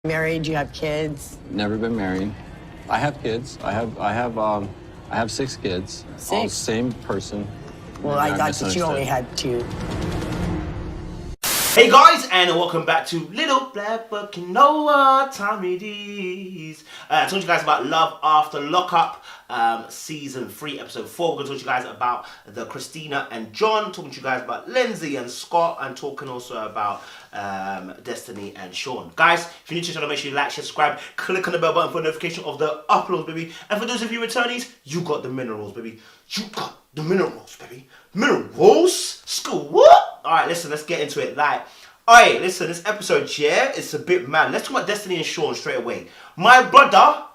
Married? You have kids? Never been married. I have kids. I have 6 kids. 6? All same person. Well, I thought that you only had 2. Hey guys, and welcome back to Little Black Book. You know what time it is. I told you guys about Love After Lockup, Season 3, Episode 4. We're going to talk to you guys about the Christina and John, talking to you guys about Lindsay and Scott, and talking also about Destinee and Shawn. Guys, if you're new to the channel, make sure you like, share, subscribe, click on the bell button for notification of the uploads, baby. And for those of you returnees, you got the minerals, baby. You got the minerals, baby. Minerals? School, what? Alright, listen, let's get into it. Alright, listen, this episode, yeah, it's a bit mad. Let's talk about Destinee and Shawn straight away. My brother,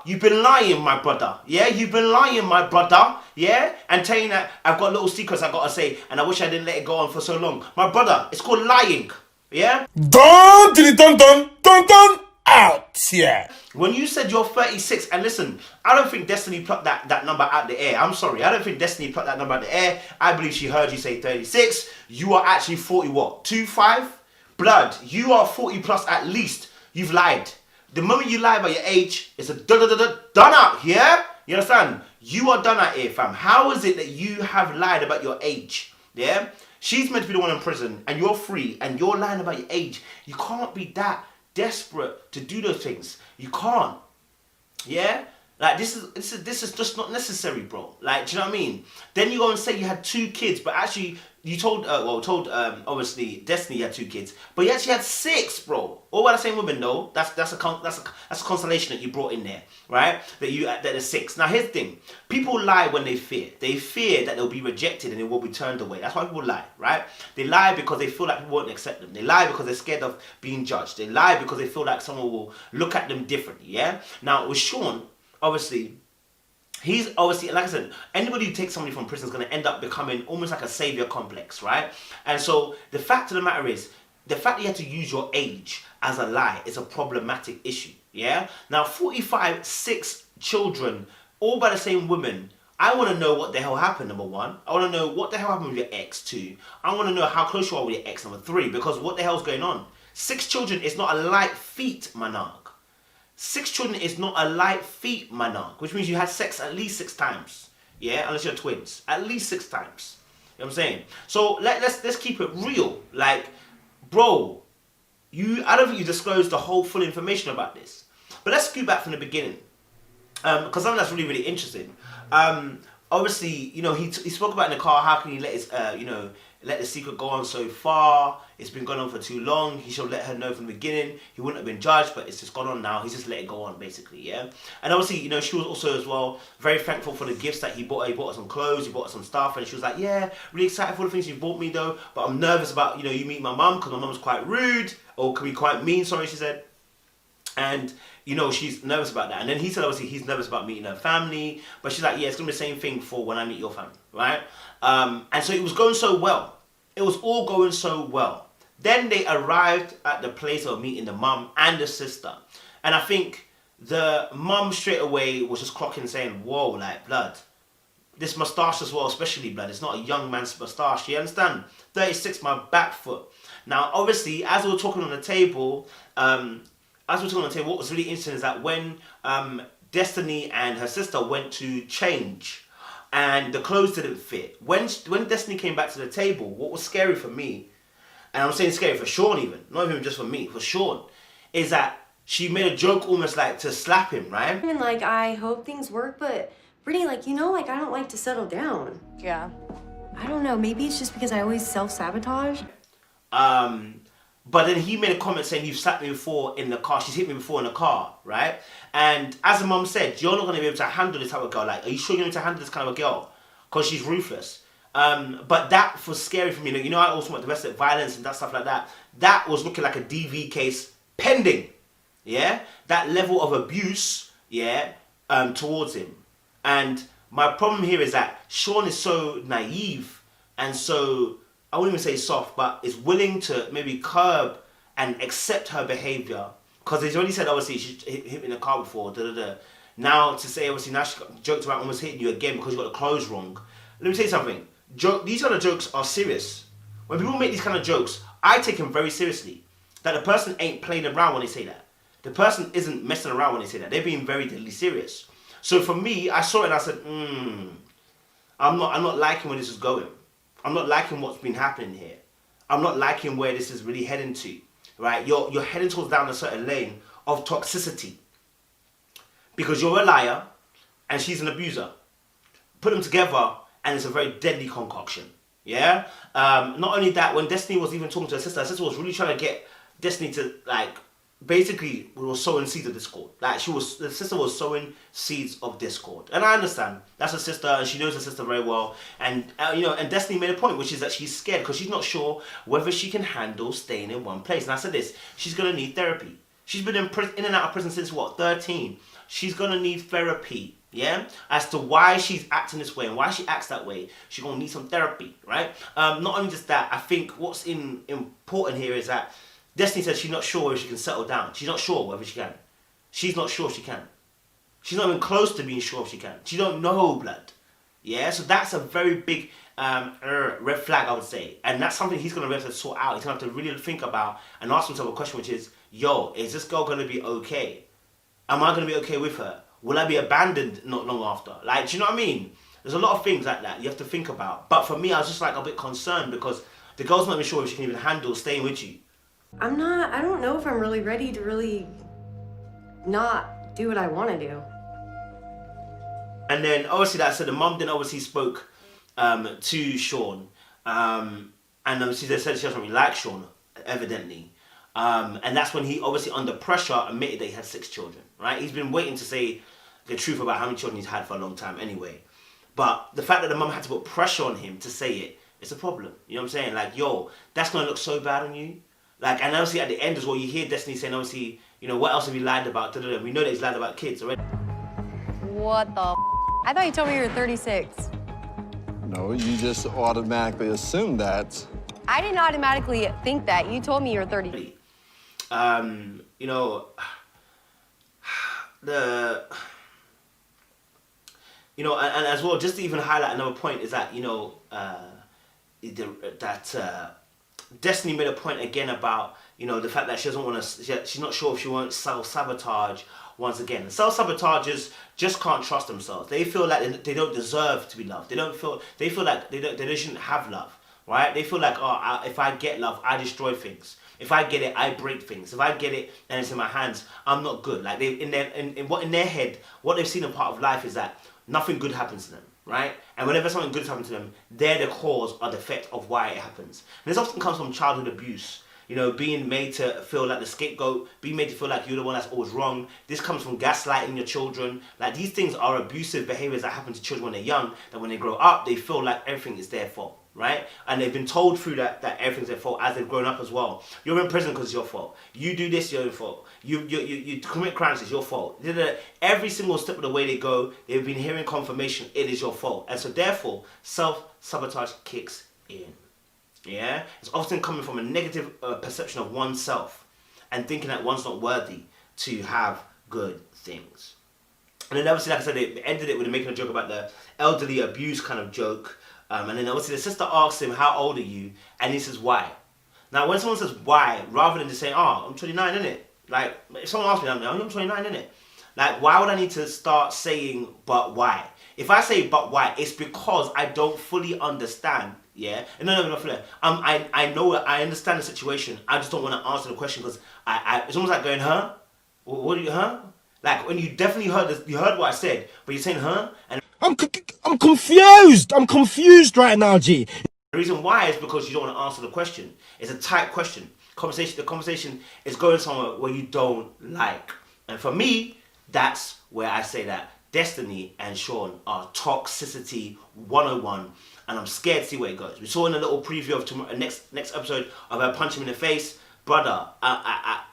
you've been lying, my brother. Yeah, you've been lying, my brother. Yeah, and telling that I've got little secrets I gotta say, and I wish I didn't let it go on for so long. My brother, it's called lying. Yeah? Dun, out, yeah. When you said you're 36, and listen, I don't think Destinee plucked that number out the air. I'm sorry, I don't think Destinee plucked that number out the air. I believe she heard you say 36. You are actually 40 what? 25? Blood, you are 40 plus at least. You've lied. The moment you lie about your age, it's a done out, yeah? You understand? You are done out here, fam. How is it that you have lied about your age? Yeah? She's meant to be the one in prison, and you're free, and you're lying about your age. You can't be that desperate to do those things. You can't. Yeah? Like, this is just not necessary, bro. Like, do you know what I mean? Then you go and say you had 2 kids, but actually you told obviously Destinee had 2 kids, but you actually had 6, bro. All by the same woman, though. That's a consolation that you brought in there, right? That there's 6. Now here's the thing: people lie when they fear. They fear that they'll be rejected and they will be turned away. That's why people lie, right? They lie because they feel like people won't accept them. They lie because they're scared of being judged. They lie because they feel like someone will look at them differently. Yeah. Now with Shawn, obviously, he's obviously, like I said, anybody who takes somebody from prison is going to end up becoming almost like a savior complex, right? And so the fact of the matter is, the fact that you had to use your age as a lie is a problematic issue, yeah? Now, 45, 6 children, all by the same woman. I want to know what the hell happened, number 1. I want to know what the hell happened with your ex, 2. I want to know how close you are with your ex, number 3, because what the hell's going on? 6 children is not a light feat, Manag. 6 children is not a light feat, Manag, which means you had sex at least 6 times. Yeah, unless you're twins. At least 6 times. You know what I'm saying? So let's keep it real. Like, bro, I don't think you disclosed the whole full information about this. But let's scoot back from the beginning. Because something that's really, really interesting. Obviously, you know, he spoke about in the car, how can he let his, let the secret go on so far? It's been going on for too long. He should let her know from the beginning. He wouldn't have been judged, but it's just gone on now. He's just let it go on, basically, yeah? And obviously, you know, she was also as well very thankful for the gifts that he bought her. He bought her some clothes, he bought her some stuff, and she was like, yeah, really excited for the things you bought me, though, but I'm nervous about, you know, you meet my mum, because my mum's quite rude, or can be quite mean, sorry, she said. And, you know, she's nervous about that. And then he said, obviously, he's nervous about meeting her family, but she's like, yeah, it's going to be the same thing for when I meet your family, right? And so it was going so well. It was all going so well. Then they arrived at the place of meeting the mum and the sister. And I think the mum straight away was just clocking saying, whoa, like, blood. This moustache as well, especially, blood. It's not a young man's moustache, you understand? 36, my back foot. Now, obviously, as we were talking on the table, what was really interesting is that when Destinee and her sister went to change, and the clothes didn't fit. When Destinee came back to the table, what was scary for me, and I'm saying scary for Shawn even, not even just for me, for Shawn, is that she made a joke almost like to slap him, right? I mean, like, I hope things work, but Brittany, like, you know, like, I don't like to settle down. Yeah. I don't know, maybe it's just because I always self-sabotage. But then he made a comment saying, you've slapped me before in the car. She's hit me before in the car, right? And as the mum said, you're not going to be able to handle this type of girl. Like, are you sure you're going to handle this kind of a girl? Because she's ruthless. But that was scary for me. You know, I also want domestic violence and that stuff like that. That was looking like a DV case pending. Yeah? That level of abuse, yeah, towards him. And my problem here is that Shawn is so naive and so, I wouldn't even say soft, but is willing to maybe curb and accept her behaviour. Because he's already said, obviously, she hit me in the car before, Now, to say, obviously, now she joked about almost hitting you again because you got the clothes wrong. Let me tell you something. These kind of jokes are serious. When people make these kind of jokes, I take them very seriously. That the person ain't playing around when they say that. The person isn't messing around when they say that. They're being very deadly serious. So for me, I saw it and I said, I'm not liking where this is going. I'm not liking what's been happening here. I'm not liking where this is really heading to. Right? You're heading towards down a certain lane of toxicity. Because you're a liar and she's an abuser. Put them together and it's a very deadly concoction. Yeah? Not only that, when Destinee was even talking to her sister was really trying to get Destinee to, like, basically was sowing seeds of discord. Like, the sister was sowing seeds of discord. And I understand. That's her sister and she knows her sister very well. And, and Destinee made a point, which is that she's scared because she's not sure whether she can handle staying in one place. And I said this, she's going to need therapy. She's been in and out of prison since, 13? She's going to need therapy. Yeah, as to why she's acting this way and why she acts that way, she's gonna need some therapy, right? Not only just that, I think what's important here is that Destinee said she's not sure whether she can settle down. She's not sure whether she can. She's not sure she can. She's not even close to being sure if she can. She don't know, blood. Yeah, so that's a very big red flag, I would say, and that's something he's gonna have to sort out. He's gonna have to really think about and ask himself a question, which is, yo, is this girl gonna be okay? Am I gonna be okay with her? Will I be abandoned not long after? Like, do you know what I mean? There's a lot of things like that you have to think about. But for me, I was just like a bit concerned because the girl's not even sure if she can even handle staying with you. I don't know if I'm really ready to really not do what I want to do. And then obviously that said, the mum then obviously spoke to Shawn. And obviously they said she doesn't really like Shawn, evidently. And that's when he obviously under pressure admitted that he had 6 children, right? He's been waiting to say the truth about how many children he's had for a long time anyway. But the fact that the mum had to put pressure on him to say it, it's a problem. You know what I'm saying? Like, yo, that's going to look so bad on you. Like, and obviously at the end as well, you hear Destinee saying, obviously, what else have you lied about? We know that he's lied about kids already. What the I thought you told me you were 36. No, you just automatically assumed that. I didn't automatically think that. You told me you were 30. And as well, just to even highlight another point is that, Destinee made a point again about, the fact that she doesn't want to, she's not sure if she won't self-sabotage once again. Self-sabotagers just can't trust themselves. They feel like they don't deserve to be loved. They feel like they shouldn't have love, right? They feel like, if I get love, I destroy things. If I get it, I break things. If I get it and it's in my hands, I'm not good. Like in their head, what they've seen a part of life is that nothing good happens to them, right? And whenever something good happens to them, they're the cause or the effect of why it happens. And this often comes from childhood abuse. Being made to feel like the scapegoat, being made to feel like you're the one that's always wrong. This comes from gaslighting your children. Like, these things are abusive behaviors that happen to children when they're young, that when they grow up, they feel like everything is their fault, right? And they've been told through that everything's their fault as they've grown up as well. You're in prison because it's your fault. You do this, your fault. You commit crimes, it's your fault. Every single step of the way they go, they've been hearing confirmation, it is your fault. And so therefore, self-sabotage kicks in. Yeah, it's often coming from a negative perception of oneself and thinking that one's not worthy to have good things. And then obviously, like I said, they ended it with making a joke about the elderly abuse kind of joke. And then obviously the sister asks him, how old are you? And he says, why? Now, when someone says why, rather than just saying, I'm 29, innit? Like, if someone asks me, I'm 29, innit? Like, why would I need to start saying, but why? If I say, but why, it's because I don't fully understand. Yeah, and no, I know, I understand the situation. I just don't want to answer the question because it's almost like going, huh? What are you, huh? Like, when you definitely heard this, you heard what I said, but you're saying, huh? And I'm confused. I'm confused right now, G. The reason why is because you don't want to answer the question. It's a tight question. The conversation is going somewhere where you don't like. And for me, that's where I say that Destinee and Shawn are toxicity 101. And I'm scared to see where it goes. We saw in a little preview of tomorrow, next episode of her punch him in the face. Brother,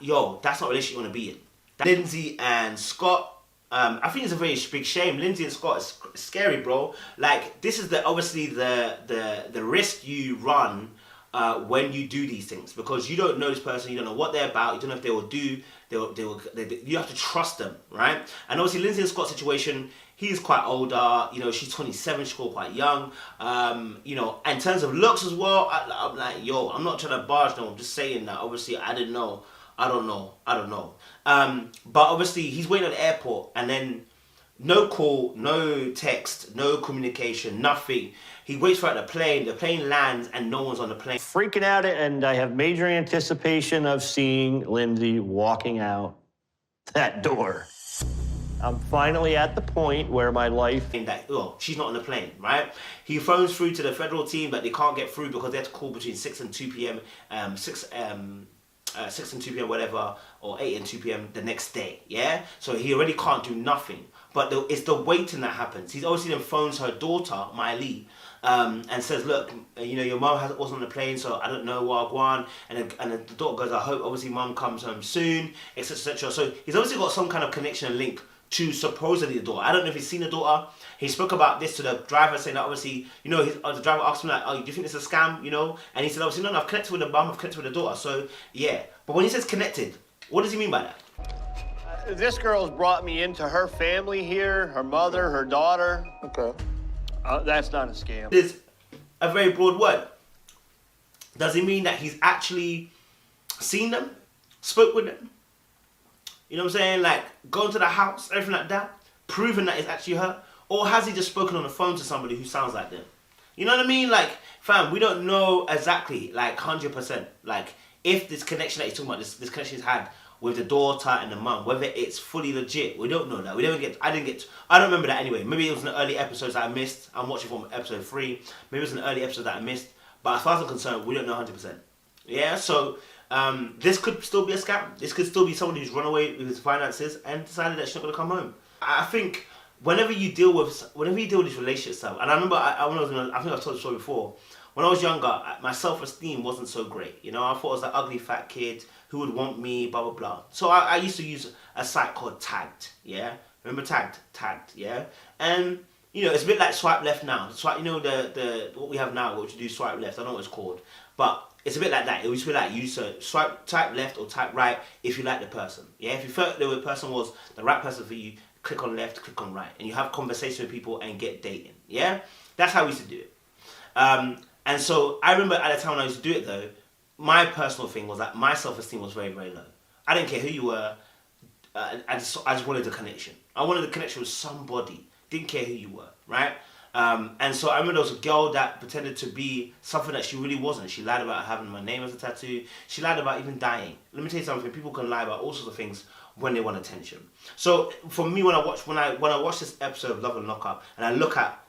yo, that's not a relationship you want to be in. Lindsay and Scott, I think it's a very big shame. Lindsay and Scott is scary, bro. Like, this is obviously the risk you run when you do these things, because you don't know this person, you don't know what they're about, you don't know if they will do you have to trust them, right? And obviously Lindsay and Scott's situation, he's quite older, you know, she's 27, she's still quite young, you know, in terms of looks as well, I'm like, yo, I'm not trying to barge them, I'm just saying that, obviously, I don't know. But obviously, he's waiting at the airport, and then no call, no text, no communication, nothing. He waits for her at the plane lands, and no one's on the plane. Freaking out, and I have major anticipation of seeing Lindsay walking out that door. I'm finally at the point where my life... Well, she's not on the plane, right? He phones through to the federal team, but they can't get through because they have to call between 6 and 2 p.m., 6 and 2 p.m. whatever, or 8 and 2 p.m. the next day, yeah? So he already can't do nothing. But it's the waiting that happens. He's obviously then phones her daughter, Miley, and says, look, you know, your mum wasn't on the plane, so I don't know where I'll go on. And the daughter goes, I hope obviously mum comes home soon, etc., etc. So he's obviously got some kind of connection and link to supposedly the daughter. I don't know if he's seen the daughter. He spoke about this to the driver, saying that obviously, you know, the driver asked him like, oh, do you think it's a scam, you know? And he said, obviously, no, I've connected with the mum, I've connected with the daughter. So, yeah. But when he says connected, what does he mean by that? This girl's brought me into her family here, her mother, her daughter. Okay. That's not a scam. It's a very broad word. Does it mean that he's actually seen them, spoke with them? You know what I'm saying? Like, gone to the house, everything like that, proving that it's actually her? Or has he just spoken on the phone to somebody who sounds like them? You know what I mean? Like, fam, we don't know exactly, like, 100%. Like, if this connection that he's talking about, this connection he's had with the daughter and the mum, whether it's fully legit, we don't know that. I don't remember that anyway. Maybe it was in the early episodes that I missed. I'm watching from episode 3. Maybe it was in the early episode that I missed. But as far as I'm concerned, we don't know 100%. Yeah, so... this could still be a scam. This could still be someone who's run away with his finances and decided that she's not going to come home. I think whenever you deal with this relationship stuff, and I remember I think I've told the story before. When I was younger, my self-esteem wasn't so great. You know, I thought I was that ugly fat kid who would want me, blah blah blah. So I used to use a site called Tagged. Yeah, remember Tagged? Yeah, and you know it's a bit like swipe left now. Swipe, you know the what we have now, which you do swipe left. I don't know what it's called, but it's a bit like that. It used to be like you swipe, type left or type right if you like the person. Yeah, if you felt the person was the right person for you, click on left, click on right, and you have conversation with people and get dating. Yeah, that's how we used to do it. And so I remember at the time when I used to do it though, my personal thing was that my self-esteem was very, very low. I didn't care who you were. I just wanted the connection. I wanted the connection with somebody. Didn't care who you were, right? And so I remember there was a girl that pretended to be something that she really wasn't. She lied about having my name as a tattoo. She lied about even dying. Let me tell you something. People can lie about all sorts of things when they want attention. So for me, when I watch this episode of Love and Lockup, and I look at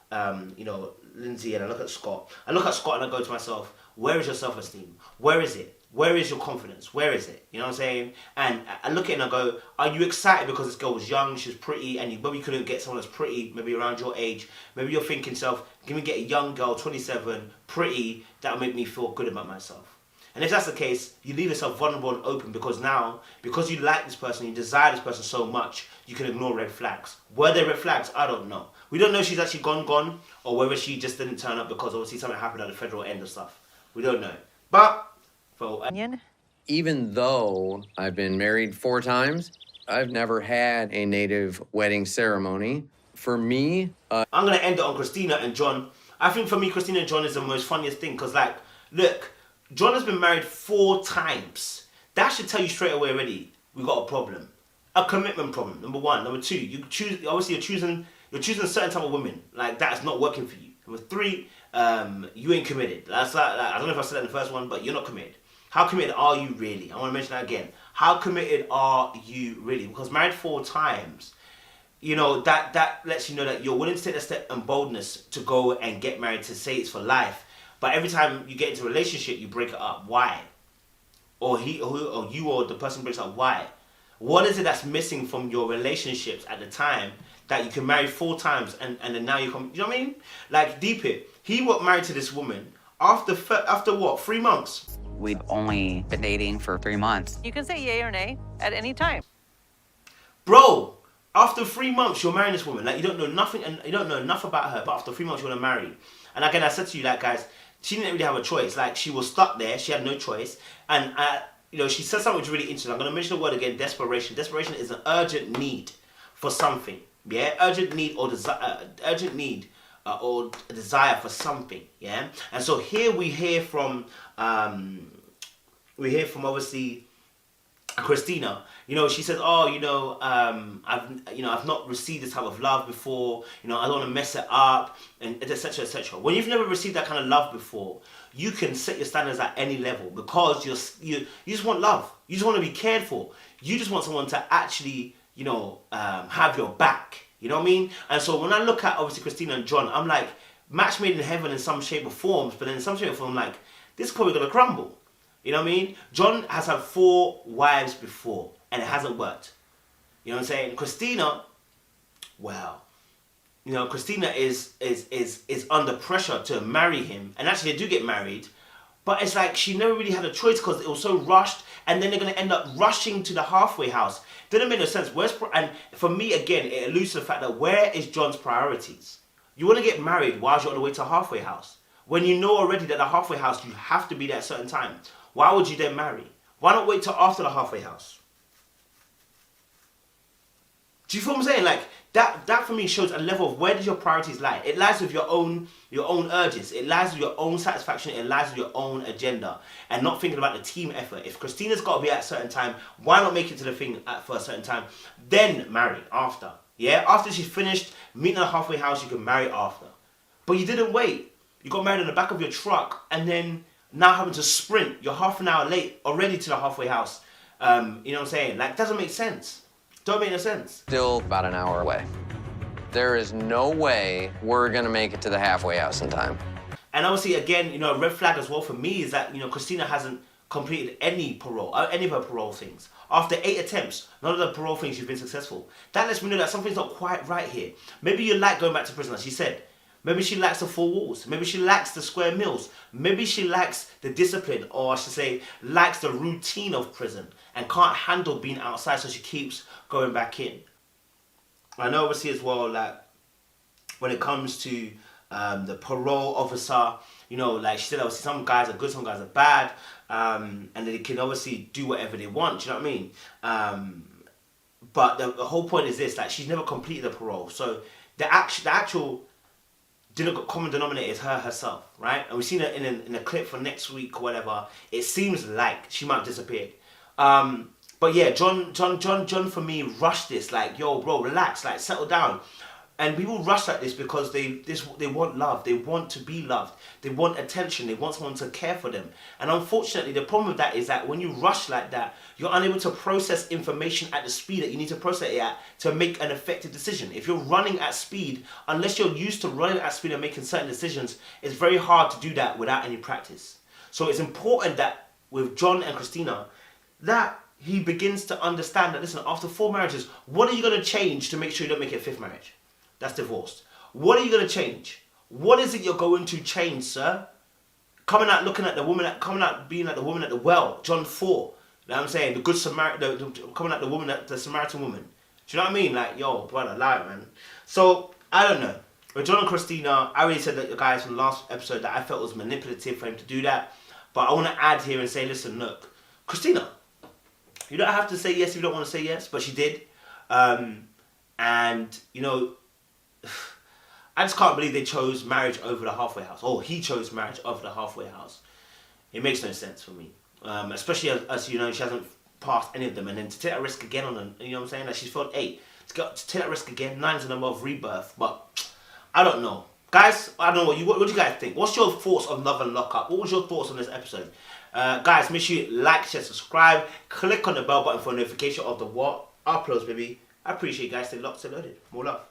you know, Lindsay and I look at Scott and I go to myself, where is your self-esteem? Where is it? Where is your confidence? Where is it? You know what I'm saying? And I look at it and I go, are you excited because this girl was young, she was pretty, and you maybe couldn't get someone that's pretty, maybe around your age. Maybe you're thinking self, can we get a young girl, 27, pretty, that'll make me feel good about myself. And if that's the case, you leave yourself vulnerable and open because now, because you like this person, you desire this person so much, you can ignore red flags. Were there red flags? I don't know. We don't know if she's actually gone, or whether she just didn't turn up because obviously something happened at the federal end of stuff. We don't know. But, even though I've been married 4 times, I've never had a native wedding ceremony. For me, I'm going to end it on Christina and John. I think for me, Christina and John is the most funniest thing because, like, look, John has been married 4 times. That should tell you straight away already, we got a problem. A commitment problem, number 1. Number 2, you're choosing certain type of women. Like, that's not working for you. Number 3, you ain't committed. That's like, I don't know if I said that in the first one, but you're not committed. How committed are you really? I want to mention that again. How committed are you really? Because married 4 times, you know, that lets you know that you're willing to take a step and boldness to go and get married, to say it's for life. But every time you get into a relationship, you break it up. Why? Or you or the person breaks up. Why? What is it that's missing from your relationships at the time that you can marry 4 times and then now you come? You know what I mean? Like, deep it. He got married to this woman after what? 3 months. We've only been dating for 3 months. You can say yay or nay at any time. Bro, after 3 months, you're marrying this woman. Like, you don't know nothing, and you don't know enough about her, but after 3 months, you want to marry. And again, I said to you, like, guys, she didn't really have a choice. Like, she was stuck there. She had no choice. And you know, she said something which is really interesting. I'm going to mention the word again, desperation. Desperation is an urgent need for something. Yeah, urgent need or desire, or a desire for something. Yeah, and so here we hear from obviously Christina. You know, she says, "Oh, I've not received this type of love before. You know, I don't want to mess it up, and etc. etc." When you've never received that kind of love before, you can set your standards at any level because you just want love. You just want to be cared for. You just want someone to actually, have your back. You know what I mean? And so when I look at obviously Christina and John, I'm like, match made in heaven in some shape or forms, but then in some shape or form, I'm like, this is probably gonna crumble. You know what I mean? John has had 4 wives before, and it hasn't worked. You know what I'm saying? Christina, well, Christina is under pressure to marry him, and actually they do get married, but it's like she never really had a choice because it was so rushed, and then they're gonna end up rushing to the halfway house. Didn't make no sense. And for me, again, it alludes to the fact that where is John's priorities? You want to get married while you're on the way to a halfway house, when you know already that the halfway house you have to be there at a certain time. Why would you then marry? Why not wait till after the halfway house? Do you feel what I'm saying? Like that for me shows a level of where does your priorities lie. It lies with your own urges. It lies with your own satisfaction. It lies with your own agenda, and not thinking about the team effort. If Christina's got to be at a certain time, why not make it to the thing for a certain time, then marry after? Yeah, after she's finished meeting at the halfway house, you can marry after. But you didn't wait. You got married in the back of your truck, and then now having to sprint. You're half an hour late already to the halfway house. You know what I'm saying? Like, doesn't make sense. Don't make no sense. Still about an hour away. There is no way we're gonna make it to the halfway house in time. And obviously, again, a red flag as well for me is that, Christina hasn't completed any of her parole things. After 8 attempts, none of the parole things you've been successful. That lets me know that something's not quite right here. Maybe you like going back to prison, as she said. Maybe she likes the 4 walls. Maybe she likes the square meals. Maybe she likes the discipline, or I should say, likes the routine of prison and can't handle being outside, so she keeps going back in. I know obviously as well, like, when it comes to the parole officer, like she said, obviously some guys are good, some guys are bad, and they can obviously do whatever they want, do you know what I mean? But the whole point is this, like, she's never completed the parole, so the actual common denominator is her-herself, right? And we've seen it in a clip for next week or whatever. It seems like she might have disappeared. But yeah, John for me rushed this, like, yo, bro, relax, like, settle down. And people rush like this because they want love, they want to be loved, they want attention, they want someone to care for them. And unfortunately, the problem with that is that when you rush like that, you're unable to process information at the speed that you need to process it at to make an effective decision. If you're running at speed, unless you're used to running at speed and making certain decisions, it's very hard to do that without any practice. So it's important that with John and Christina, that he begins to understand that, listen, after 4 marriages, what are you going to change to make sure you don't make it a 5th marriage? That's divorced. What are you going to change? What is it you're going to change, sir? Coming out being like the woman at the well, John 4. You know what I'm saying? The good Samaritan, coming out the Samaritan woman. Do you know what I mean? Like, yo, brother, lie, man. So, I don't know. With John and Christina, I already said that, guys, from the last episode, that I felt it was manipulative for him to do that. But I want to add here and say, listen, look, Christina, you don't have to say yes if you don't want to say yes, but she did. And, I just can't believe they chose marriage over the halfway house. Or he chose marriage over the halfway house. It makes no sense for me. Especially as she hasn't passed any of them. And then to take that risk again on them, you know what I'm saying? Like, she's failed 8. To take that risk again, 9 is the number of rebirth. But I don't know. Guys, I don't know what do you guys think? What's your thoughts on Love and Lockup? What was your thoughts on this episode? Guys, make sure you like, share, subscribe. Click on the bell button for a notification of the uploads, baby. I appreciate you guys. Stay locked, stay loaded. More love.